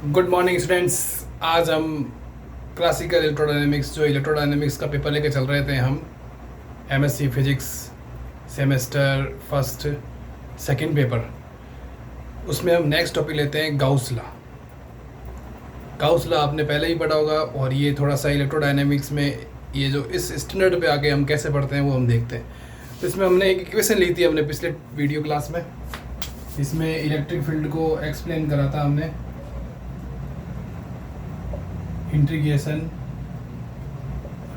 Good morning students. आज हम classical electrodynamics जो इलेक्ट्रोडायनेमिक्स का पेपर लेके चल रहे थे हम MSc physics semester first second paper, उसमें हम नेक्स्ट टॉपिक लेते हैं गाउस लॉ। गाउस लॉ आपने पहले ही पढ़ा होगा और ये थोड़ा सा इलेक्ट्रोडायनेमिक्स में ये जो इस स्टैंडर्ड पे आके हम कैसे पढ़ते हैं वो हम देखते हैं। तो इसमें हमने एक इक्वेशन ली थी हमने पिछले वीडियो क्लास में, इसमें इलेक्ट्रिक फील्ड को एक्सप्लेन करा था हमने। Integration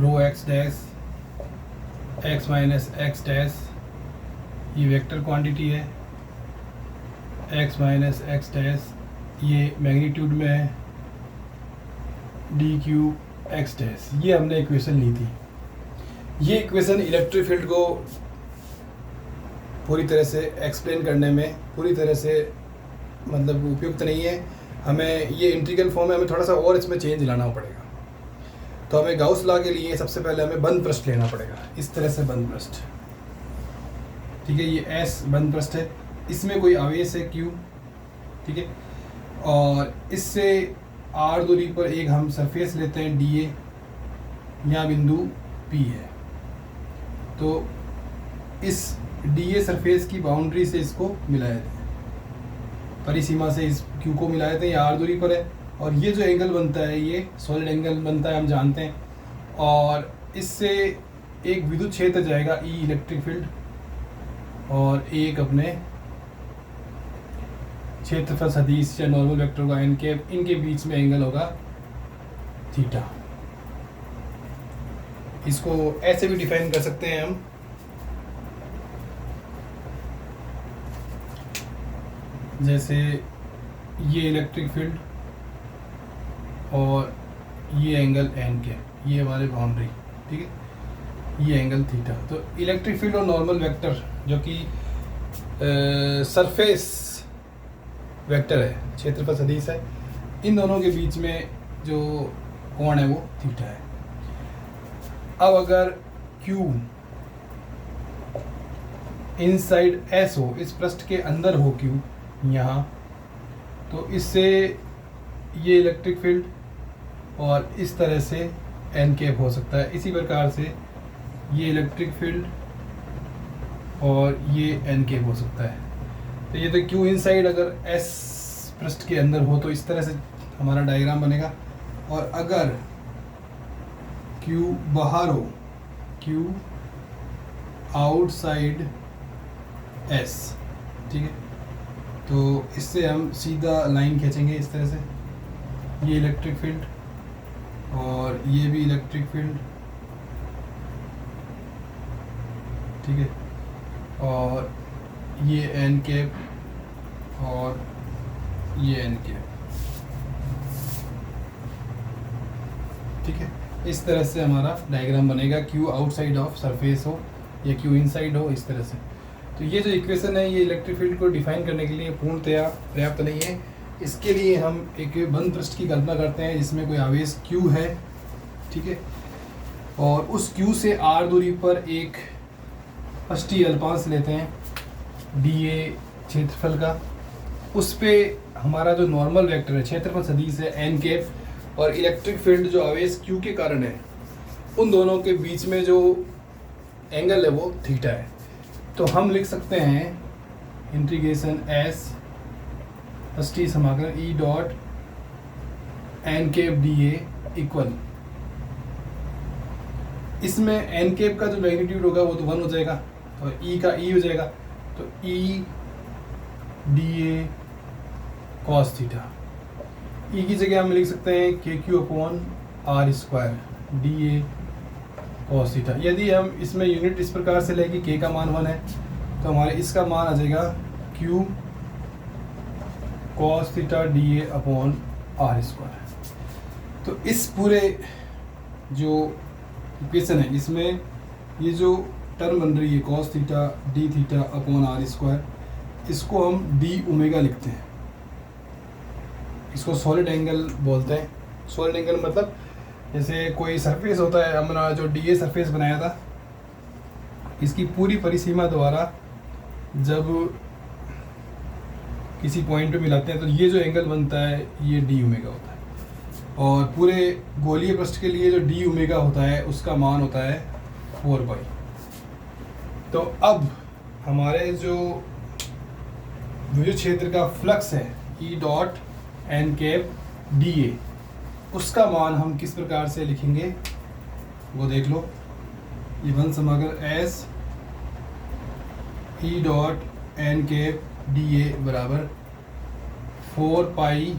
rho x dash x minus x dash, ये वेक्टर क्वांटिटी है, एक्स माइनस एक्स डैश ये मैग्नीट्यूड में है, डी क्यूब एक्स डैश, ये हमने इक्वेशन ली थी। ये इक्वेशन इलेक्ट्रिक फील्ड को पूरी तरह से एक्सप्लेन करने में पूरी तरह से मतलब उपयुक्त नहीं है। हमें ये इंटीग्रल फॉर्म है, हमें थोड़ा सा और इसमें चेंज लाना पड़ेगा। तो हमें गाउस लॉ के लिए सबसे पहले हमें बंद पृष्ठ लेना पड़ेगा, इस तरह से बंद पृष्ठ। ठीक है, ये एस बंद पृष्ठ है, इसमें कोई आवेश है क्यू, ठीक है, और इससे आर दूरी पर एक हम सरफेस लेते हैं डी ए, यहाँ बिंदु पी है। तो इस डी ए सरफेस की बाउंड्री से इसको मिलाया था, परिसीमा से इस क्यू को मिलाए थे, ये आर दूरी पर है, और ये जो एंगल बनता है ये सॉलिड एंगल बनता है, हम जानते हैं। और इससे एक विद्युत क्षेत्र जाएगा ई इलेक्ट्रिक फील्ड, और एक अपने क्षेत्रफल सदिश या नॉर्मल वेक्टर का एन के, इनके बीच में एंगल होगा थीटा। इसको ऐसे भी डिफाइन कर सकते हैं हम, जैसे ये इलेक्ट्रिक फील्ड और ये एंगल एन के, ये हमारे बाउंड्री, ठीक है, ये एंगल थीटा। तो इलेक्ट्रिक फील्ड और नॉर्मल वेक्टर जो कि सरफेस वेक्टर है, क्षेत्रफल सदिश है, इन दोनों के बीच में जो कोण है वो थीटा है। अब अगर Q इनसाइड S हो, इस पृष्ठ के अंदर हो Q यहाँ, तो इससे ये इलेक्ट्रिक फील्ड और इस तरह से एन कैप हो सकता है। इसी प्रकार से ये इलेक्ट्रिक फील्ड और ये एन कैप हो सकता है। तो ये तो क्यू इनसाइड अगर एस पृष्ठ के अंदर हो तो इस तरह से हमारा डायग्राम बनेगा, और अगर क्यू बाहर हो, क्यू आउटसाइड एस, ठीक है, तो इससे हम सीधा लाइन खींचेंगे इस तरह से, ये इलेक्ट्रिक फील्ड और ये भी इलेक्ट्रिक फील्ड, ठीक है, और ये एन कैप और ये एन कैप, ठीक है। इस तरह से हमारा डायग्राम बनेगा, क्यू आउटसाइड ऑफ सरफेस हो या क्यू इनसाइड हो, इस तरह से। तो ये जो इक्वेशन है ये इलेक्ट्रिक फील्ड को डिफाइन करने के लिए पूर्णतया पर्याप्त नहीं है। इसके लिए हम एक बंद पृष्ठ की कल्पना करते हैं जिसमें कोई आवेश Q है, ठीक है, और उस Q से R दूरी पर एक पृष्ठीय अल्पांश लेते हैं dA क्षेत्रफल का, उस पे हमारा जो नॉर्मल वेक्टर है, क्षेत्रफल सदिश है एन कैप, और इलेक्ट्रिक फील्ड जो आवेश Q के कारण है उन दोनों के बीच में जो एंगल है वो थीटा है। तो हम लिख सकते हैं इंटीग्रेशन S पृष्ठीय समाकलन E dot n cap d a equal, इसमें एन कैप का जो मैग्नीट्यूड होगा वो तो 1 हो जाएगा और E का E हो जाएगा, तो E d a cos theta. E की जगह हम लिख सकते हैं k q upon r square d a cos theta. यदि हम इसमें यूनिट इस प्रकार से लें कि k का मान 1 है तो हमारे इसका मान आ जाएगा q cos theta d a upon r square. तो इस पूरे जो इक्वेशन है इसमें ये जो टर्म बन रही है cos theta d theta upon r square, इसको हम डी ओमेगा लिखते हैं, इसको सॉलिड एंगल बोलते हैं। सॉलिड एंगल मतलब जैसे कोई सरफेस होता है, हमने जो डीए सरफेस बनाया था इसकी पूरी परिसीमा द्वारा जब किसी पॉइंट पे मिलाते हैं तो ये जो एंगल बनता है ये डी ओमेगा होता है। और पूरे गोलीय पृष्ठ के लिए जो डी ओमेगा होता है उसका मान होता है 4 पाई। तो अब हमारे जो विद्युत क्षेत्र का फ्लक्स है e dot n cap d a, उसका मान हम किस प्रकार से लिखेंगे वो देख लो। ये वन समागर s e dot n cap d a बराबर 4 पाई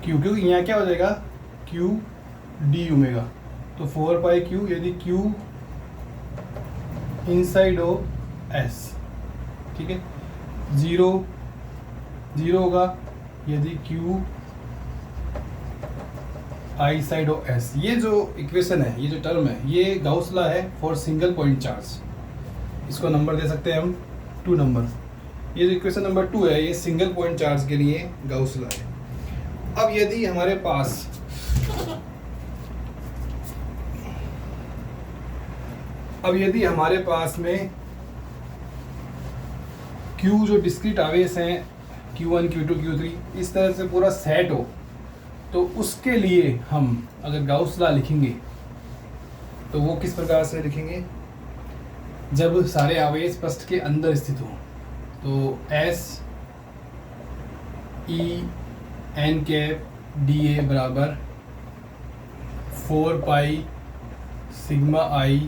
क्यू, क्योंकि यहाँ क्या हो जाएगा क्यू डी ओमेगा, तो 4 पाई क्यू, यदि क्यू इनसाइड हो एस, ठीक है, 0 0 होगा यदि क्यू आई साइड हो एस। ये जो इक्वेशन है, ये जो टर्म है, ये गाउस लॉ है फॉर सिंगल पॉइंट चार्ज। इसको नंबर दे सकते हैं हम 2 नंबर। ये जो इक्वेशन नंबर 2 है ये सिंगल पॉइंट चार्ज के लिए गाउस लॉ है। अब यदि हमारे पास में Q जो डिस्क्रीट आवेश हैं Q1 Q2 Q3 इस तरह से पूरा सेट हो, तो उसके लिए हम अगर गाउस लॉ लिखेंगे तो वो किस प्रकार से लिखेंगे, जब सारे आवेश पृष्ठ के अंदर स्थित हो तो s e n cap d a बराबर 4 pi sigma I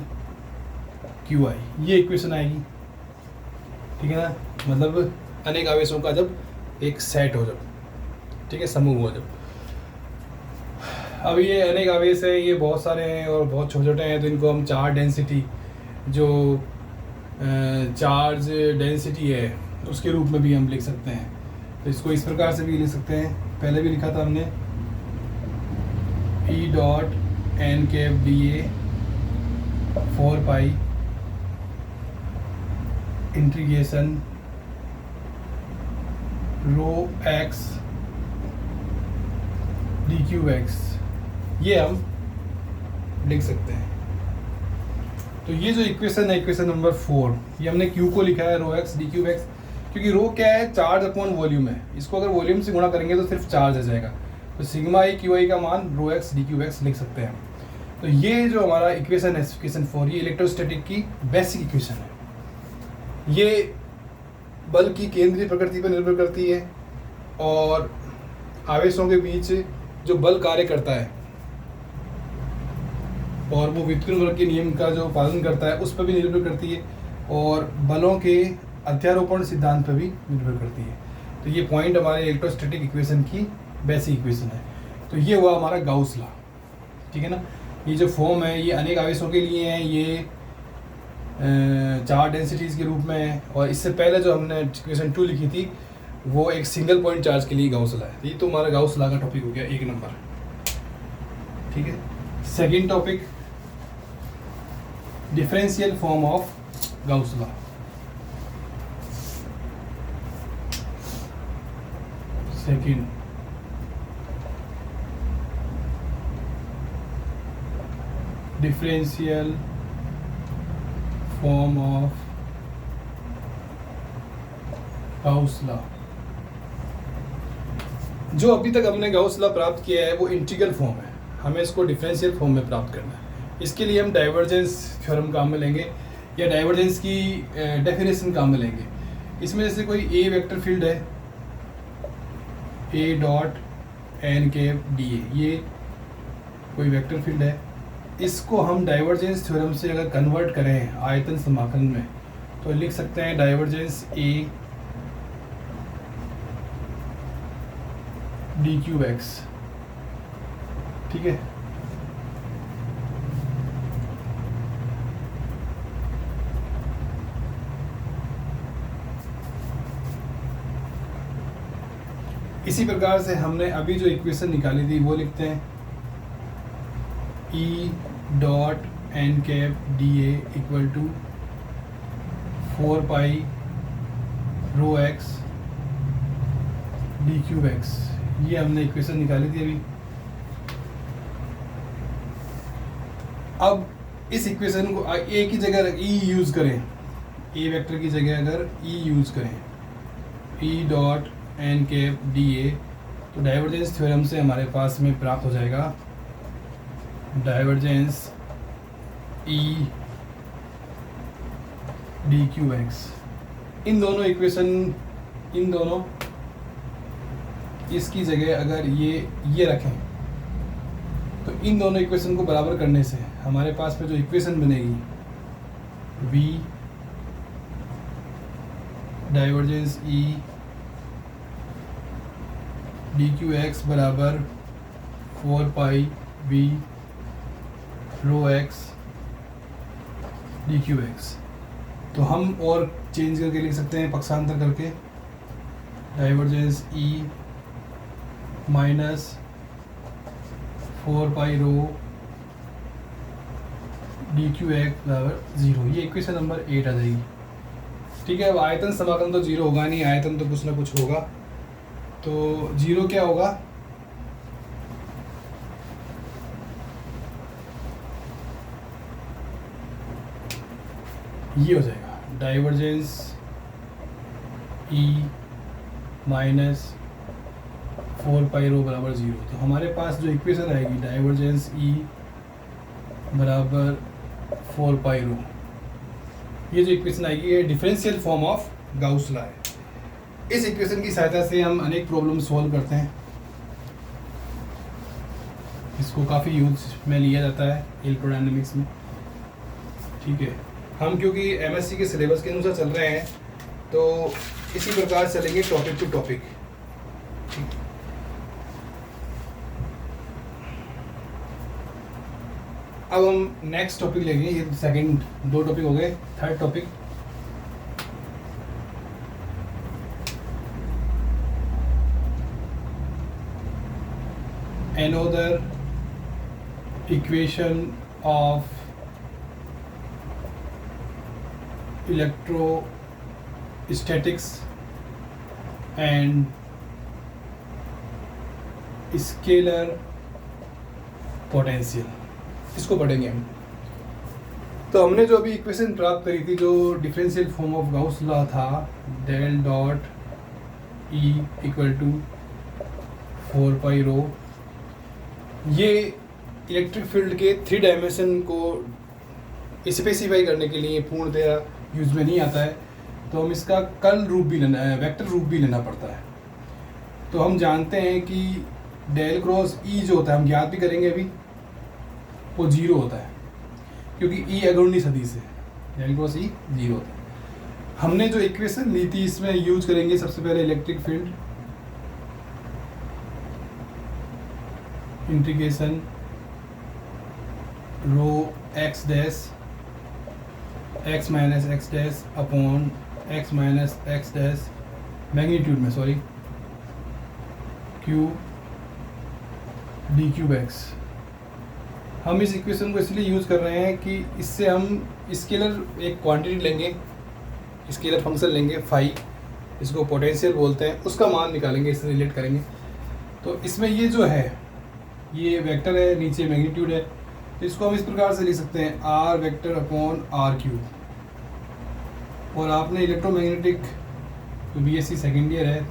Q I, ये इक्वेशन आएगी, ठीक है ना। मतलब अनेक आवेशों का जब एक सेट हो, जब ठीक है समूह हो जब। अब ये अनेक आवेश है, ये बहुत सारे हैं और बहुत छोटे छोटे हैं, तो इनको हम चार्ज डेंसिटी, जो चार्ज डेंसिटी है उसके रूप में भी हम लिख सकते हैं। तो इसको इस प्रकार से भी लिख सकते हैं, पहले भी लिखा था हमने, e dot n cap d a 4 pi integration rho x d q x, ये हम लिख सकते हैं। तो ये जो इक्वेशन है इक्वेशन नंबर 4, ये हमने क्यू को लिखा है रो एक्स डी क्यू एक्स, क्योंकि रो क्या है, चार्ज अपॉन वॉल्यूम है। इसको अगर वॉल्यूम से गुणा करेंगे तो सिर्फ चार्ज आ जाएगा, तो सिग्मा आई क्यू आई का मान रो एक्स डी क्यू एक्स लिख सकते हैं। तो ये जो हमारा इक्वेशन है इक्वेशन 4, ये इलेक्ट्रोस्टैटिक की बेसिक इक्वेशन है। ये बल की केंद्रीय प्रकृति पर निर्भर करती है और आवेशों के बीच जो बल कार्य करता है और वो व्युत्क्रम बल के नियम का जो पालन करता है उस पर भी निर्भर करती है, और बलों के अध्यारोपण सिद्धांत पर भी निर्भर करती है। तो ये पॉइंट हमारे इलेक्ट्रोस्टैटिक इक्वेशन की बेसिक इक्वेशन है। तो ये हुआ हमारा गाउस लॉ, ठीक है ना। ये जो फॉर्म है ये अनेक आवेशों के लिए है, ये चार डेंसिटीज़ के रूप में है, और इससे पहले जो हमने इक्वेशन 2 लिखी थी वो एक सिंगल पॉइंट चार्ज के लिए गाउस लॉ है। ये तो हमारा गाउस लॉ का टॉपिक हो गया 1 नंबर, ठीक है। Second topic, differential form of Gauss law. Second, differential form of Gauss law. जो अभी तक हमने गाउस लॉ प्राप्त किया है वो इंटीग्रल फॉर्म है, हमें इसको डिफरेंशियल फॉर्म में प्राप्त करना है। इसके लिए हम डाइवर्जेंस थ्योरम काम में लेंगे या डाइवर्जेंस की डेफिनेशन काम में लेंगे। इसमें जैसे कोई ए वेक्टर फील्ड है, a dot n cap d a, ये कोई वेक्टर फील्ड है, इसको हम डाइवर्जेंस थ्योरम से अगर कन्वर्ट करें आयतन समाकलन में तो लिख सकते हैं divergence A D q x, ठीक है। इसी प्रकार से हमने अभी जो इक्वेशन निकाली थी वो लिखते हैं e dot n cap d a equal to 4 pi rho x d cube x, ये हमने इक्वेशन निकाली थी अभी। अब इस इक्वेशन को एक ही जगह ई यूज़ करें, ए वेक्टर की जगह अगर ई यूज़ करें, e dot n cap d a, तो डाइवर्जेंस थ्योरम से हमारे पास में प्राप्त हो जाएगा divergence e d q x. इन दोनों इक्वेशन, इन दोनों, इसकी जगह अगर ये रखें तो इन दोनों इक्वेशन को बराबर करने से हमारे पास में जो इक्वेशन बनेगी v divergence e d q x बराबर 4 पाई v रो एक्स डी क्यू एक्स। तो हम और चेंज करके लिख सकते हैं, पक्षांतर करके, divergence E minus 4 pi rho D q x बराबर 0। ये इक्वेशन नंबर 8 आ जाएगी। ठीक है, अब आयतन समाकलन तो 0 होगा नहीं, आयतन तो कुछ ना कुछ होगा। तो 0 क्या होगा, ये हो जाएगा डाइवर्जेंस ई माइनस 4 पाई रो बराबर 0। तो हमारे पास जो इक्वेशन आएगी डाइवर्जेंस ई बराबर 4 पाई रो, ये जो इक्वेशन आएगी ये differential form of Gauss law है। इस इक्वेशन की सहायता से हम अनेक प्रॉब्लम सॉल्व करते हैं। इसको काफ़ी यूज में लिया जाता है इलेक्ट्रोडायनेमिक्स में। ठीक है, हम क्योंकि एमएससी के सिलेबस के अनुसार चल रहे हैं तो इसी प्रकार चलेंगे टॉपिक टू टॉपिक। अब हम नेक्स्ट टॉपिक लेंगे, ये सेकंड, 2 टॉपिक हो गए, third topic another equation of electrostatics and scalar potential, इसको पढ़ेंगे हम। तो हमने जो अभी इक्वेशन प्राप्त करी थी, जो differential form of Gauss law था, del dot E equal to 4 pi rho, ये इलेक्ट्रिक फील्ड के 3 डायमेंशन को स्पेसिफाई करने के लिए पूर्णतया यूज में नहीं आता है। तो हम इसका कर्ल रूप भी लेना है, वेक्टर रूप भी लेना पड़ता है। तो हम जानते हैं कि डेल क्रॉस ई जो होता है, हम ज्ञात भी करेंगे अभी, वो 0 होता है क्योंकि ई अगुणी सदिश है, डेल क्रॉस ई 0 होता है। हमने जो इक्वेशन ली थी इसमें यूज करेंगे सबसे पहले electric field integration rho x dash x minus x dash upon x minus x dash magnitude में, sorry, q d cube x. हम इस इक्वेशन को इसलिए यूज़ कर रहे हैं कि इससे हम स्केलर एक क्वांटिटी लेंगे, स्केलर फंक्शन लेंगे फाई, इसको पोटेंशियल बोलते हैं, उसका मान निकालेंगे, इससे रिलेट करेंगे। तो इसमें ये जो है, ये वेक्टर है, नीचे मैग्नीट्यूड है, तो इसको हम इस प्रकार से लिख सकते हैं r vector upon r cube. और आपने इलेक्ट्रोमैग्नेटिक, तो बीएससी सेकेंड ईयर है,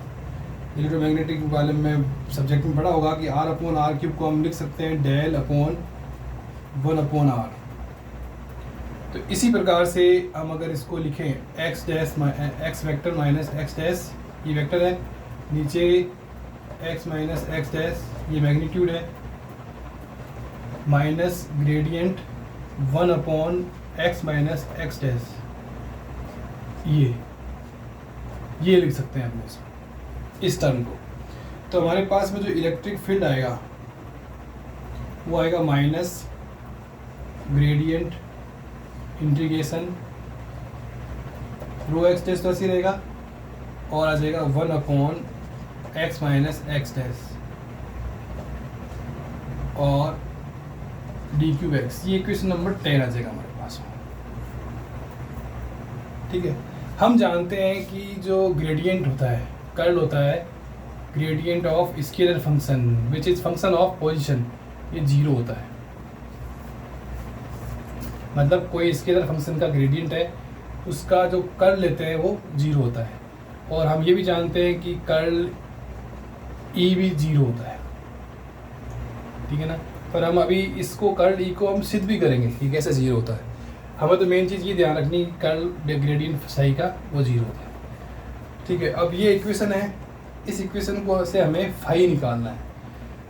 इलेक्ट्रोमैग्नेटिक वाले में सब्जेक्ट में पढ़ा होगा कि आर अपॉन आर क्यूब को हम लिख सकते हैं डेल अपॉन 1 अपॉन आर। तो इसी प्रकार से हम अगर इसको लिखें x dash x vector minus x dash, ये वेक्टर है, नीचे एक्स माइनस एक्स डैश, ये मैग्नीट्यूड है, minus gradient 1 upon x minus x dash, ये लिख सकते हैं अपने इस टर्म को। तो हमारे पास में जो इलेक्ट्रिक फील्ड आएगा वो आएगा minus gradient integration rho x dash तो ऐसे रहेगा, और आ जाएगा 1 upon x minus x dash और डी क्यूब एक्स। ये इक्वेशन नंबर 10 आ जाएगा हमारे पास। ठीक है, हम जानते हैं कि जो ग्रेडियंट होता है, कर्ल होता है, gradient of scalar function which is function of position, ये 0 होता है। मतलब कोई स्केलर फंक्शन का ग्रेडियंट है उसका जो कर्ल लेते हैं वो 0 होता है, और हम ये भी जानते हैं कि कर्ल ई भी 0 होता है, ठीक है ना। पर हम अभी इसको कर्ल ई को हम सिद्ध भी करेंगे कि कैसे 0 होता है। हमें तो मेन चीज़ ये ध्यान रखनी कर्ल ग्रेडियंट साई का वो 0 होता है, ठीक है। अब ये इक्वेशन है, इस इक्वेशन को से हमें फाई निकालना है।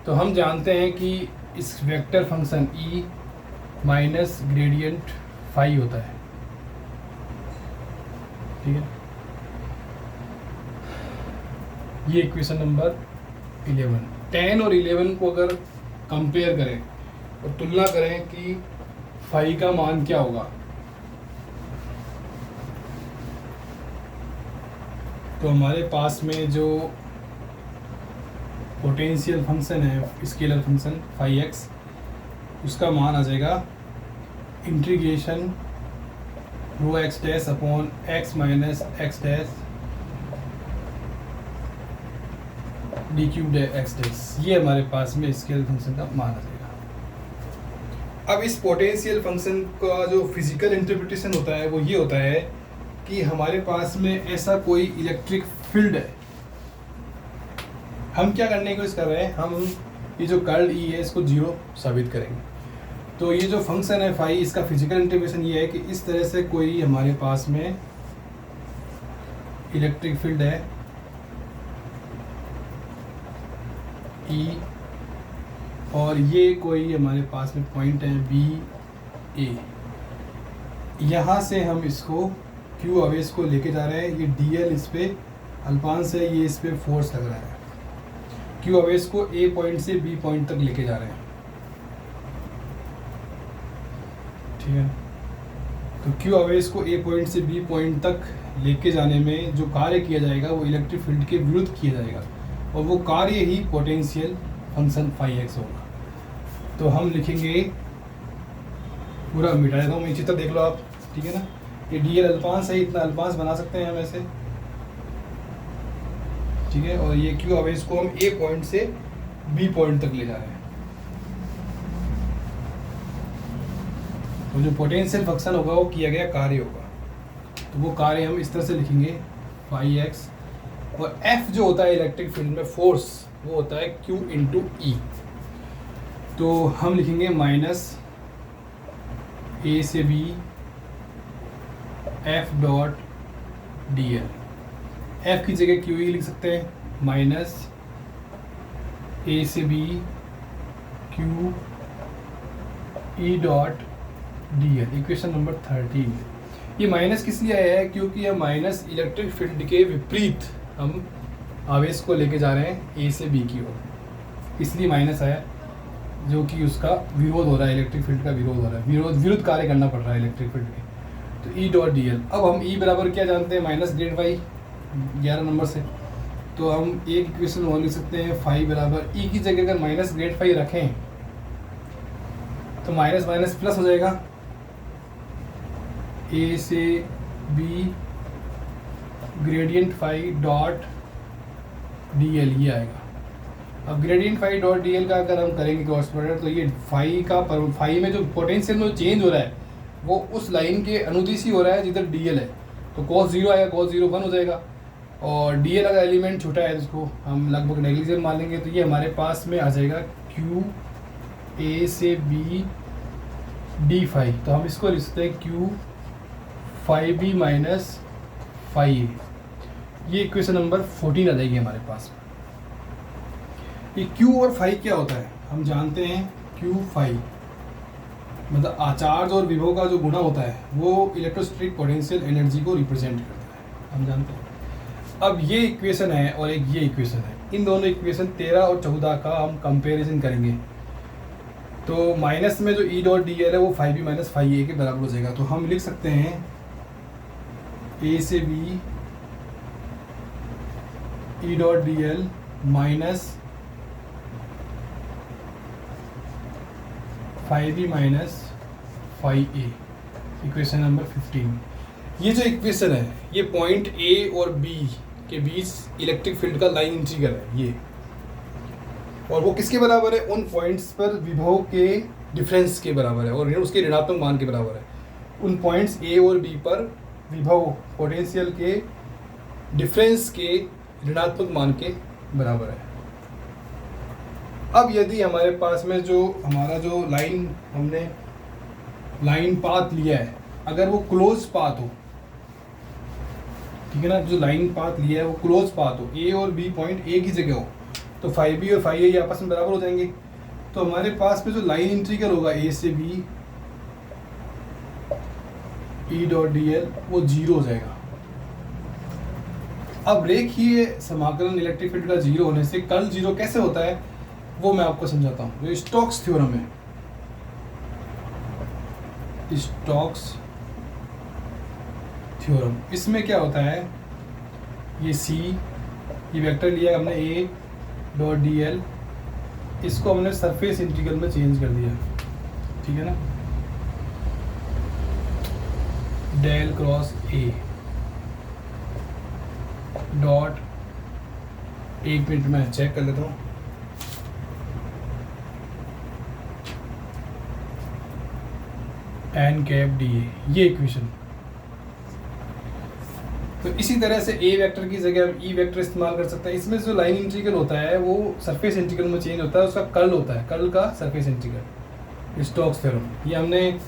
तो हम जानते हैं कि इस vector function E minus gradient phi होता है, ठीक है। ये इक्वेशन नंबर 11। 10 और 11 को अगर कंपेयर करें और तुलना करें कि फाई का मान क्या होगा, तो हमारे पास में जो पोटेंशियल फंक्शन है स्केलर फंक्शन फाई एक्स, उसका मान आ जाएगा integration rho x dash upon x minus x dash d cube x dash. ये हमारे पास में स्केलर फंक्शन का मान आ जाएगा। अब इस पोटेंशियल फंक्शन का जो फिजिकल इंटरप्रिटेशन होता है वो ये होता है कि हमारे पास में ऐसा कोई इलेक्ट्रिक फील्ड है। हम क्या करने की कोशिश कर रहे हैं, हम ये जो कर्ल ई है इसको 0 साबित करेंगे। तो ये जो फंक्शन है फाई, इसका फिजिकल इंटरप्रिटेशन ये है कि इस तरह से कोई हमारे पास में इलेक्ट्रिक फील्ड है ई, और ये कोई हमारे पास में पॉइंट है बी ए। यहाँ से हम इसको क्यू अवेज को लेके जा रहे हैं। ये डी एल इस पे अल्पांश है, ये इस पे फोर्स लग रहा है। क्यू अवेज को ए पॉइंट से बी पॉइंट तक लेके जा रहे हैं, ठीक है। तो क्यू अवेज को ए पॉइंट से बी पॉइंट तक लेके जाने में जो कार्य किया जाएगा वो इलेक्ट्रिक फील्ड के विरुद्ध किया जाएगा, और वो कार्य ही पोटेंशियल फंक्शन फाई एक्स होगा। तो हम लिखेंगे, पूरा मिटा देता हूँ मैं, चित्र देख लो आप, ठीक है ना। ये डी एल अल्पांश है, इतना अल्पांश बना सकते हैं हम ऐसे, ठीक है। और ये क्यू अवेज को हम ए पॉइंट से बी पॉइंट तक ले जा रहे हैं। तो जो पोटेंशियल फंक्शन होगा वो किया गया कार्य होगा, तो वो कार्य हम इस तरह से लिखेंगे फाई एक्स। और एफ जो होता है इलेक्ट्रिक फील्ड में फोर्स, वो होता है क्यू इंटू ई। तो हम लिखेंगे माइनस ए से b f dot d l. F की जगह क्यू ई लिख सकते हैं, माइनस ए से b q e dot d l, equation number 13। ये माइनस किस लिए आया है, क्योंकि यह माइनस इलेक्ट्रिक फील्ड के विपरीत हम आवेश को लेके जा रहे हैं ए से बी की ओर, इसलिए माइनस आया, जो कि उसका विरोध हो रहा है, इलेक्ट्रिक फील्ड का विरोध हो रहा है, विरुद्ध कार्य करना पड़ रहा है इलेक्ट्रिक फील्ड के। तो ई डॉट डी एल, अब हम ई बराबर क्या जानते हैं, माइनस ग्रेड फाई 11 नंबर से। तो हम एक इक्वेशन और लिख सकते हैं, फाई बराबर ई की जगह अगर माइनस ग्रेड फाई रखें तो माइनस माइनस प्लस हो जाएगा, ए से b gradient phi dot d l, ये आएगा। अब gradient phi dot d l का अगर हम करेंगे क्रॉस प्रोडक्ट, तो ये फाई का फाई में जो पोटेंशियल में चेंज हो रहा है वो उस लाइन के अनुदिश ही हो रहा है जिधर डी एल है। तो cos 0 आएगा, cos 0 1 हो जाएगा, और डी एल अगर एलिमेंट छोटा है जिसको हम लगभग नेग्लिजिबल मान लेंगे, तो ये हमारे पास में आ जाएगा क्यू ए से बी डी फाई। तो हम इसको लिख सकते हैं q phi b minus phi a. ये इक्वेशन नंबर 14 आ जाएगी हमारे पास। ये क्यू और फाई क्या होता है, हम जानते हैं क्यू फाई मतलब आचार्य और विभव का जो गुणा होता है वो इलेक्ट्रोस्टैटिक पोटेंशियल एनर्जी को रिप्रेजेंट करता है, हम जानते हैं। अब ये इक्वेशन है और एक ये इक्वेशन है, इन दोनों इक्वेशन 13 और 14 का हम कंपैरिजन करेंगे। तो माइनस में जो ई डॉट डी एल है वो फाई बी माइनस फाई ए के बराबर हो जाएगा। तो हम लिख सकते हैं ए से b E dot d l minus phi b minus phi a, equation number 15। ये जो इक्वेशन है ये पॉइंट ए और बी के बीच इलेक्ट्रिक फील्ड का लाइन इंटीग्रल है ये, और वो किसके बराबर है, उन पॉइंट्स पर विभव के डिफरेंस के बराबर है और उसके ऋणात्मक मान के बराबर है। उन पॉइंट्स ए और बी पर विभव पोटेंशियल के डिफरेंस के ऋणात्मक मान के बराबर है। अब यदि हमारे पास में जो हमारा जो हमने लाइन पाथ लिया है, अगर वो क्लोज पाथ हो, ठीक है ना, जो लाइन पाथ लिया है वो क्लोज पाथ हो, ए और बी पॉइंट एक ही जगह हो, तो फाई बी और फाई ए आपस में बराबर हो जाएंगे। तो हमारे पास में जो लाइन इंटीग्रल होगा ए से बी ई डॉट डी एल वो 0 हो जाएगा। अब रेखीय समाकलन इलेक्ट्रिक फील्ड का 0 होने से कर्ल 0 कैसे होता है वो मैं आपको समझाता हूँ। जो स्टोक्स थ्योरम है, स्टोक्स थ्योरम, इसमें क्या होता है, ये सी, ये वेक्टर लिया हमने ए डॉट डी एल, इसको हमने सरफेस इंटीग्रल में चेंज कर दिया, ठीक है ना, डेल क्रॉस ए डॉट, एक मिनट में चेक कर लेता हूँ, एन कैप डी ए, ये इक्वेशन। तो इसी तरह से ए वेक्टर की जगह हम ई वेक्टर इस्तेमाल कर सकते हैं। इसमें जो लाइन इंटीग्रल होता है वो सरफेस इंटीग्रल में चेंज होता है, उसका कर्ल होता है, कर्ल का सरफेस इंटीग्रल, स्टोक्स थ्योरम। ये हमने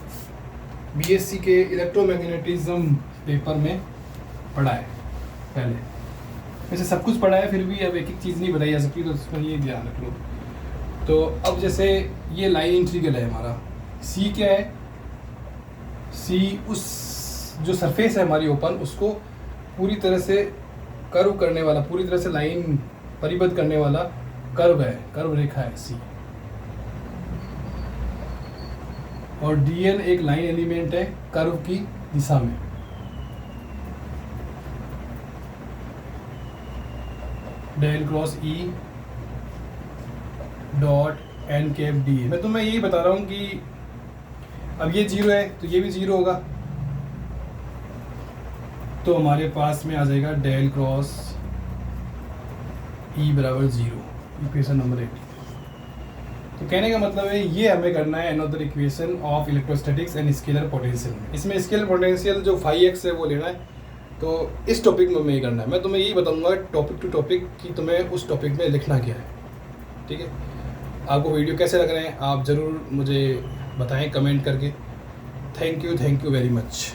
बीएससी के इलेक्ट्रोमैग्नेटिज्म पेपर में पढ़ा है पहले, वैसे सब कुछ पढ़ा है, फिर भी अब एक एक चीज़ नहीं बताई जा सकती, तो उसमें ये ध्यान रख लो। तो अब जैसे ये लाइन इंटीग्रल है हमारा, सी क्या है, सी उस जो सरफेस है हमारी ओपन, उसको पूरी तरह से कर्व करने वाला, पूरी तरह से लाइन परिबद्ध करने वाला कर्व है, कर्व रेखा है सी। और डीएल एक लाइन एलिमेंट है कर्व की दिशा में। Del cross e dot n cap d. मैं तुम्हें यही बता रहा हूँ कि अब ये 0 है तो ये भी 0 होगा, तो हमारे पास में आ जाएगा डेल क्रॉस ई बराबर 0, इक्वेशन नंबर 8। तो कहने का मतलब है ये हमें करना है another equation of electrostatics and scalar potential. इसमें स्केलर पोटेंशियल जो फाई एक्स है वो लेना है, तो इस टॉपिक में ये करना है। मैं तुम्हें यही बताऊंगा टॉपिक टू टॉपिक कि तुम्हें उस टॉपिक में लिखना क्या है, ठीक है। आपको वीडियो कैसे लग रहे हैं आप ज़रूर मुझे बताएं कमेंट करके। Thank you very much.